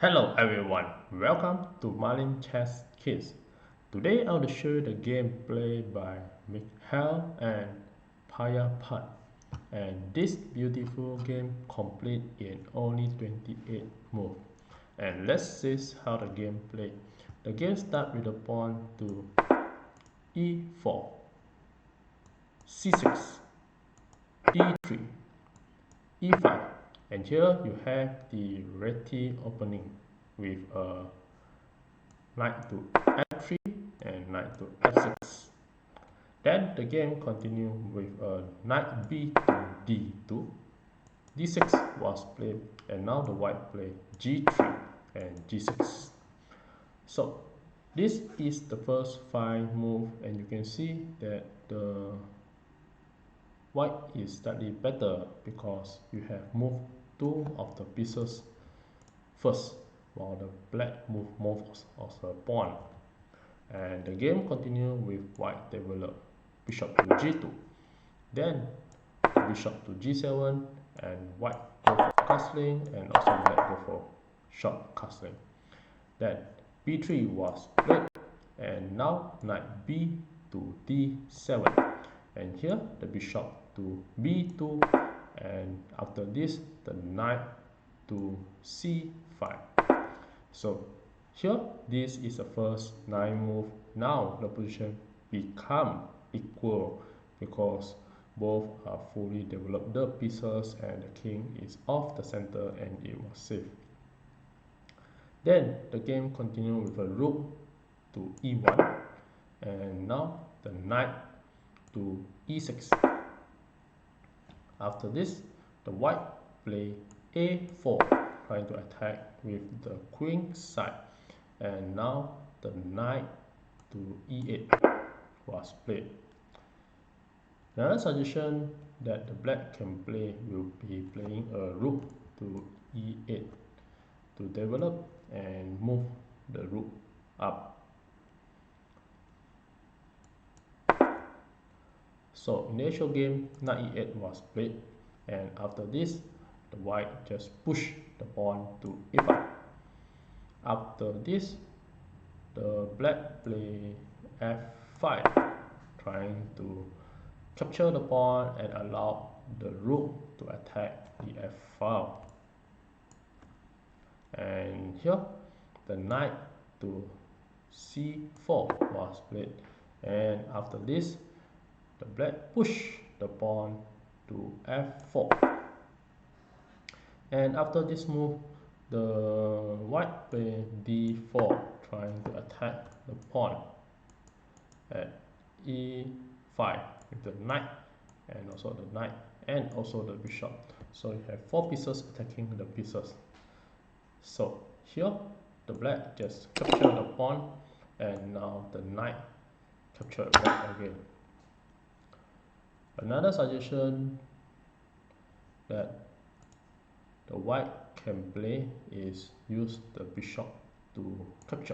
Hello everyone, welcome to Marlin Chess Kids. Today I will show you the game played by Mihail and Payyappat. And this beautiful game complete in only 28 moves. And let's see how the game played. The game starts with a pawn to e4, c6, e3, e5, and here you have the Reti Opening with a knight to f3 and knight to f6. Then the game continued with a knight b to d2. d6 was played, and now the white played g3 and g6. So this is the first 5 moves, and you can see that the white is slightly better because you have moved 2 of the pieces first, while the black moves of the pawn. And the game continues with white develop bishop to g2, then bishop to g7, and white go for castling, and also black go for short castling. Then b3 was played, and now knight b to d7, and here the bishop to b2, and after this the knight to c5. So here this is the first 9 move. Now the position become equal because both are fully developed the pieces, and the king is off the center and it was safe. Then the game continued with a rook to e1, and now the knight to e6. After this, the white play a4, trying to attack with the queen side, and now the knight to e8 was played. Another suggestion that the black can play will be playing a rook to e8 to develop and move the rook up. So in the actual game, knight e8 was played, and after this the white just push the pawn to e5. After this, the black play f5, trying to capture the pawn and allow the rook to attack the f file. And here the knight to c4 was played, and after this the black push the pawn to f4. And after this move, the white play d4, trying to attack the pawn at e5 with the knight, and also the knight, and also the bishop. So you have 4 pieces attacking the pieces. So here the black just capture the pawn, and now the knight capture back again. Another suggestion that the white can play is use the bishop to capture,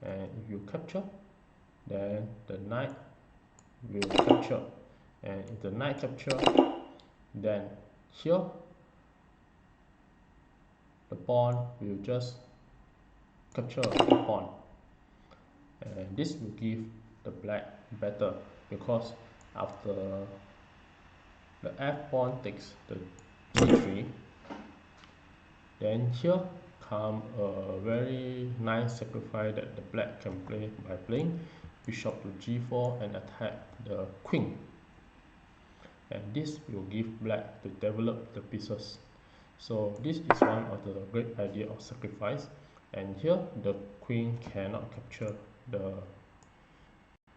and if you capture, then the knight will capture, and if the knight capture, then here the pawn will just capture the pawn, and this will give the black better because after the f pawn takes the g3, then here come a very nice sacrifice that the black can play by playing bishop to g4 and attack the queen, and this will give black to develop the pieces. So this is one of the great idea of sacrifice, and here the queen cannot capture the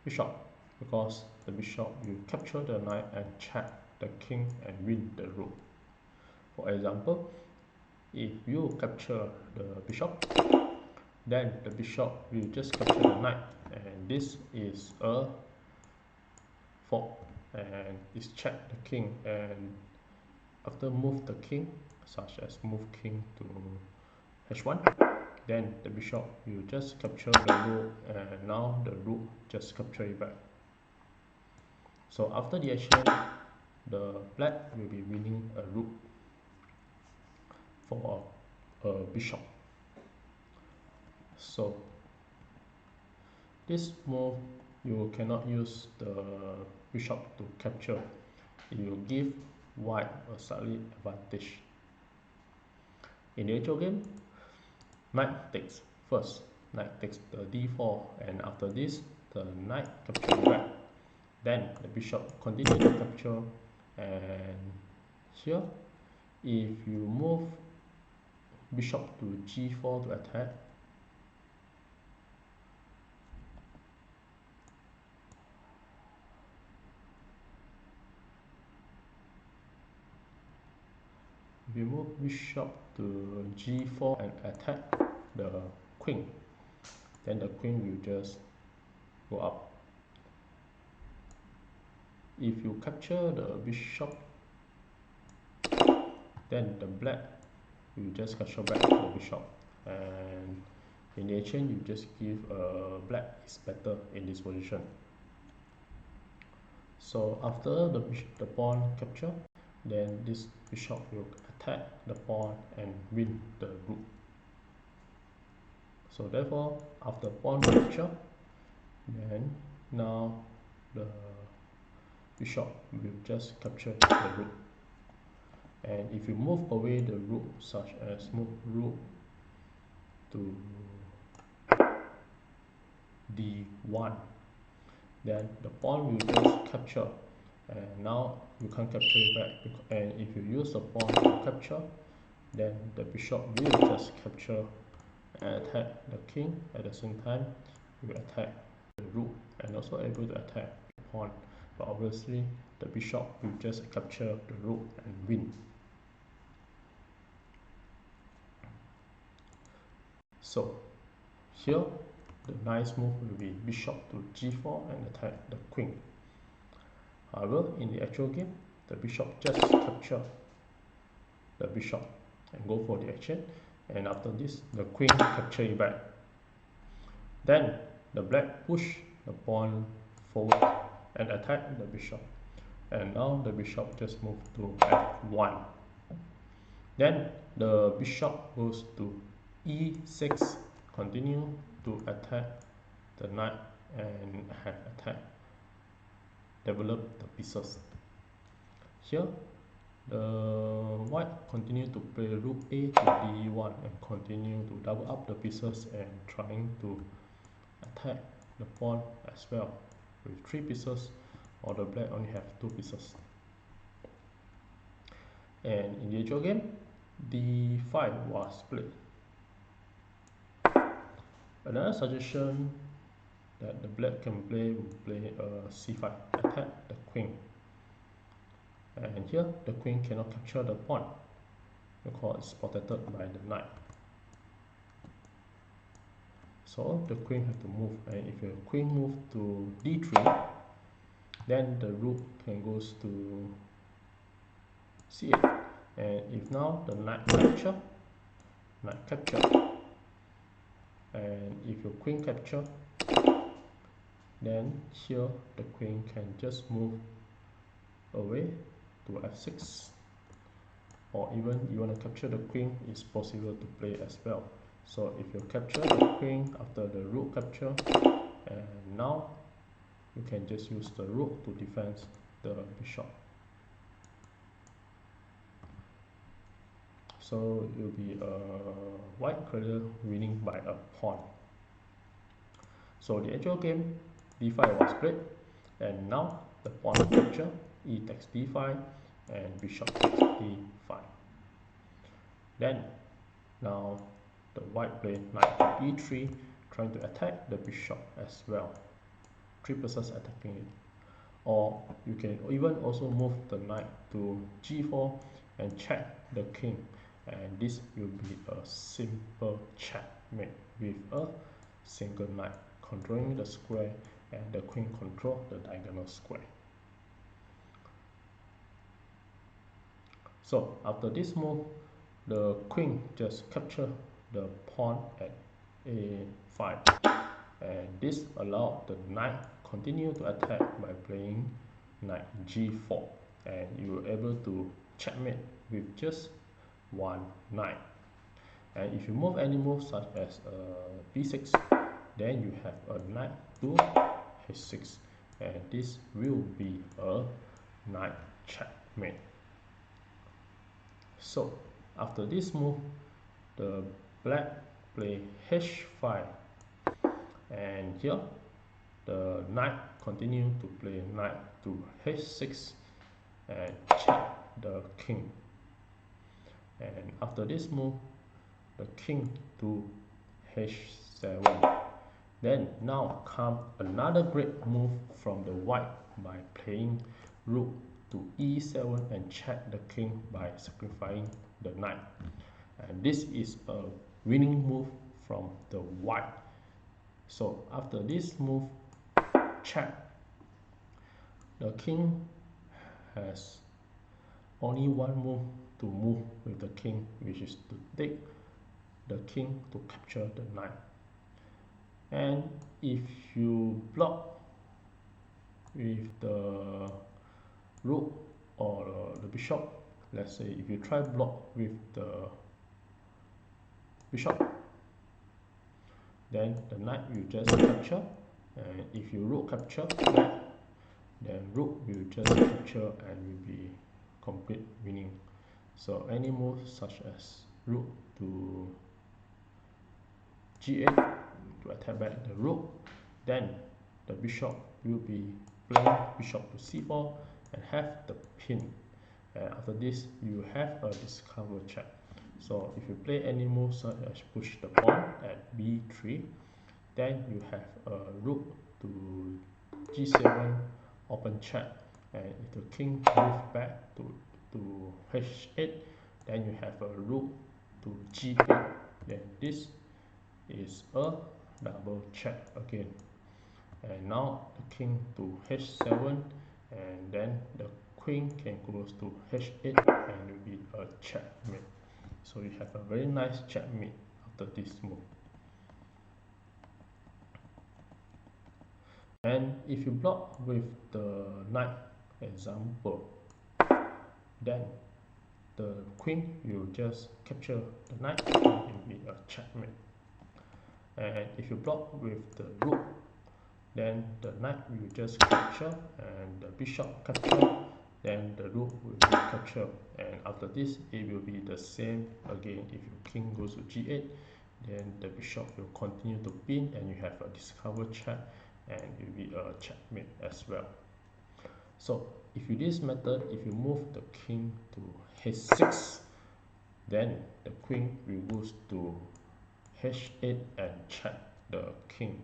bishop because the bishop will capture the knight and check the king and win the rook. For example, if you capture the bishop, then the bishop will just capture the knight, and this is a fork, and it's check the king, and after move the king, such as move king to h1, then the bishop will just capture the rook, and now the rook just capture it back. So after the action, the black will be winning a rook for a bishop. So this move you cannot use the bishop to capture. It will give white a slightly advantage. In the actual game, knight takes first. Knight takes the d4, and after this, the knight captures back. Then the bishop continues to capture, and here, if you move bishop to g4 to attack, if you move bishop to g4 and attack the queen, then the queen will just go up. If you capture the bishop, then the black will just capture back the bishop, and in the exchange you just give black is better in this position. So after the pawn capture, then this bishop will attack the pawn and win the rook. So therefore, after pawn capture, then now the bishop will just capture the rook. And if you move away the rook, such as move rook to d1, then the pawn will just capture, and now you can't capture it back. And if you use the pawn to capture, then the bishop will just capture and attack the king. At the same time, you attack the rook and also able to attack the pawn. But obviously, the bishop will just capture the rook and win. So here, the nice move will be bishop to g4 and attack the queen. However, in the actual game, the bishop just capture the bishop and go for the action, and after this, the queen capture it back. Then the black push the pawn forward and attack the bishop, and now the bishop just move to f1. Then the bishop goes to e6, continue to attack the knight and have attack, develop the pieces. Here, the white continue to play rook a to d1 and continue to double up the pieces and trying to attack the pawn as well with 3 pieces, while the black only have 2 pieces. And in the actual game, d5 was split. Another suggestion that the black can play will play c5, attack the queen. And here the queen cannot capture the pawn because it's protected by the knight. So the queen has to move, and if the queen move to d3, then the rook can goes to c8. And if now the knight capture, and if your queen capture, then here the queen can just move away to f6, or even you want to capture the queen, it's possible to play as well. So if you capture the queen after the rook capture, and now you can just use the rook to defend the bishop. So it will be a white color winning by a pawn. So the actual game, d5 was played, and now the pawn capture, e takes d5, and bishop takes d5. Then now the white play knight to e3, trying to attack the bishop as well. 3 pieces attacking it. Or you can even also move the knight to g4 and check the king, and this will be a simple checkmate with a single knight controlling the square, and the queen control the diagonal square. So after this move, the queen just capture the pawn at a5, and this allowed the knight continue to attack by playing knight g4, and you were able to checkmate with just 1 knight. And if you move any move such as b6, then you have a knight to h6, and this will be a knight checkmate. So after this move, the black play h5, and here the knight continue to play knight to h6 and check the king. And after this move, the king to h7. Then now come another great move from the white by playing rook to e7 and check the king by sacrificing the knight. And this is a winning move from the white. So after this move, check, the king has only one move to move with the king, which is to take the king to capture the knight. And if you block with the rook or the bishop, let's say if you try block with the bishop, then the knight will just capture, and if you rook capture knight, then rook will just capture and will be complete winning. So any move such as rook to g8 to attack back the rook, then the bishop will be playing bishop to c4 and have the pin. And after this, you have a discover check. So if you play any move such as push the pawn at b3, then you have a rook to g7 open check, and if the king move back to h8, then you have a rook to g8. Then this is a double check again, and now the king to h7, and then the queen can go to h8 and it will be a checkmate. So you have a very nice checkmate after this move. And if you block with the knight example, then the queen will just capture the knight and it will be a checkmate. And if you block with the rook, then the knight will just capture and the bishop capture, then the rook will be captured, and after this it will be the same again. If your king goes to g8, then the bishop will continue to pin and you have a discover check and it will be a checkmate as well. So if you this method, if you move the king to h6, then the queen will go to h8 and check the king.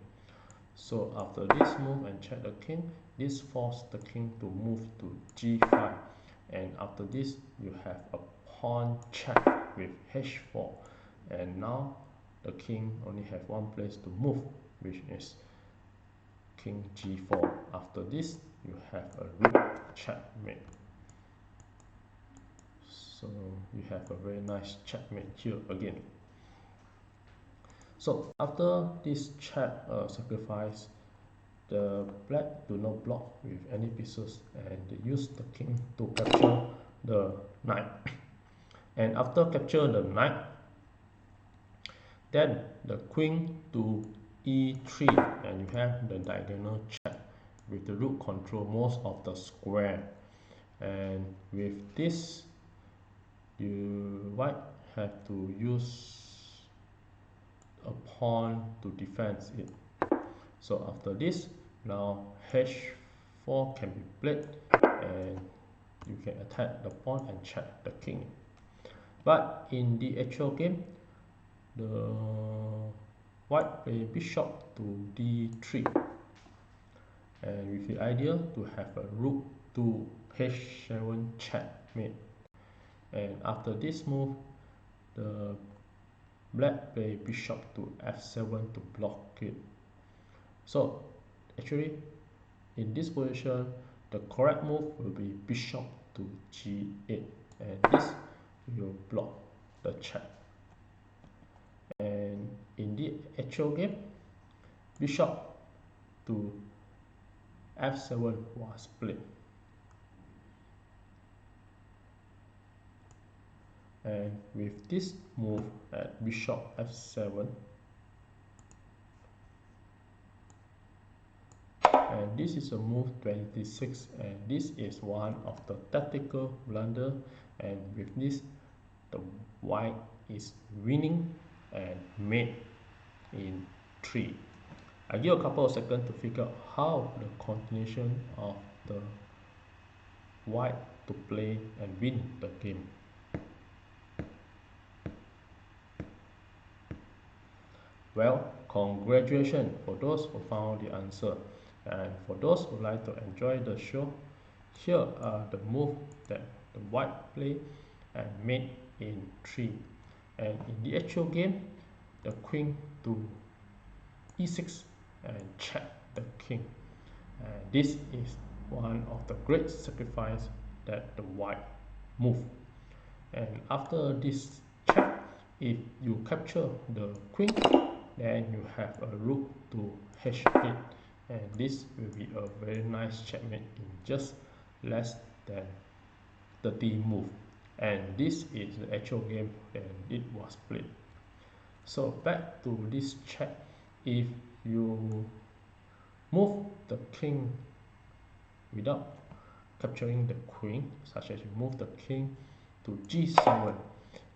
So after this move and check the king, this forces the king to move to g5, and after this you have a pawn check with h4, and now the king only have one place to move, which is king g4. After this you have a rook checkmate. So you have a very nice checkmate here again. So after this check sacrifice, the black do not block with any pieces and they use the king to capture the knight. And after capture the knight, then the queen to e3 and you have the diagonal check with the rook control most of the square. And with this, you white have to use a pawn to defend it. So after this, now h4 can be played and you can attack the pawn and check the king. But in the actual game, the white play bishop to d3, and with the idea to have a rook to h7 checkmate. And after this move, the black play bishop to f7 to block it. So actually in this position, the correct move will be bishop to g8, and this will block the check. And in the actual game, bishop to f7 was played. And with this move at bishop f7, and this is a move 26, and this is one of the tactical blunder, and with this the white is winning and mate in 3. I give a couple of seconds to figure out how the continuation of the white to play and win the game. Well, congratulations for those who found the answer, and for those who like to enjoy the show, here are the moves that the white play and mate in 3. And in the actual game, the queen to e6 and check the king. And this is one of the great sacrifice that the white move. And after this check, if you capture the queen, then you have a rook to h8, and this will be a very nice checkmate in just less than 30 move. And this is the actual game and it was played. So back to this check, if you move the king without capturing the queen, such as you move the king to g7,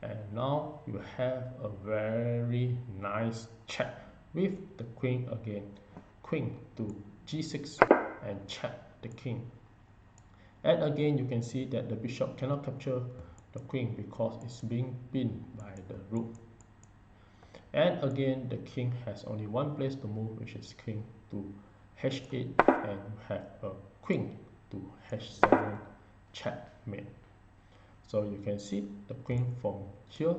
and now you have a very nice check with the queen again, queen to g6 and check the king. And again you can see that the bishop cannot capture the queen because it's being pinned by the rook. And again the king has only one place to move, which is king to h8, and you have a queen to h7 checkmate. So you can see the queen from here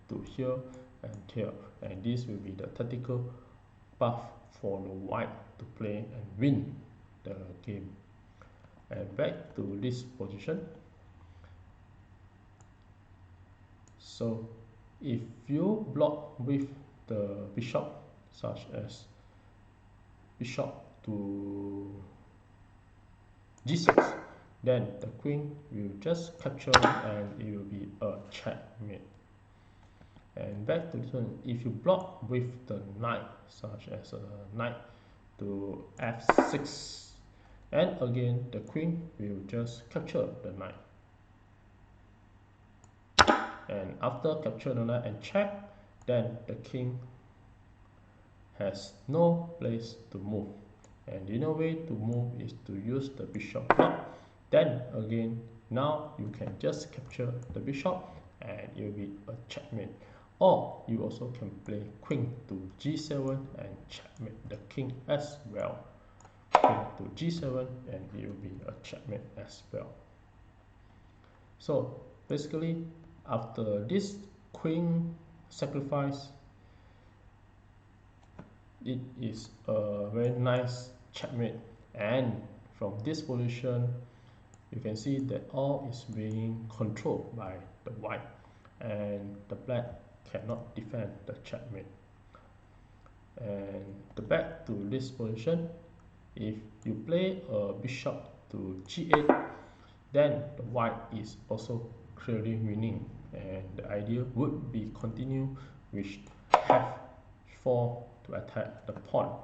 to here and here, and this will be the tactical path for the white to play and win the game. And back to this position. So if you block with the bishop, such as bishop to g6, then the queen will just capture and it will be a checkmate. And back to this one, if you block with the knight, such as a knight to f6, and again the queen will just capture the knight. And after capture the knight and check, then the king has no place to move. And the only way to move is to use the bishop block. Then again, now you can just capture the bishop and it will be a checkmate. Or you also can play queen to g7 and checkmate the king as well. Queen to g7 and it will be a checkmate as well. So basically, after this queen sacrifice, it is a very nice checkmate, and from this position you can see that all is being controlled by the white, and the black cannot defend the checkmate. And the back to this position, if you play a bishop to g8, then the white is also clearly winning, and the idea would be continue with f4 to attack the pawn,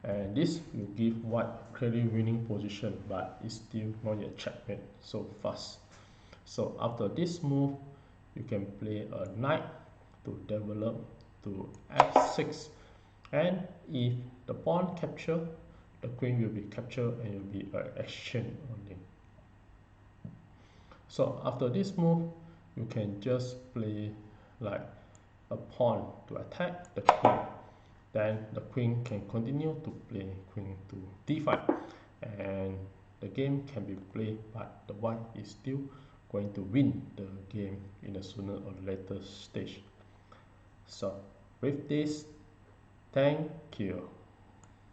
and this will give white clearly winning position, but it's still not yet checkmate so fast. So after this move, you can play a knight to develop to f6, and if the pawn capture, the queen will be captured and it will be an exchange only. So after this move, you can just play like a pawn to attack the queen. Then the queen can continue to play queen to d5, and the game can be played, but the white is still going to win the game in a sooner or later stage. So with this, thank you.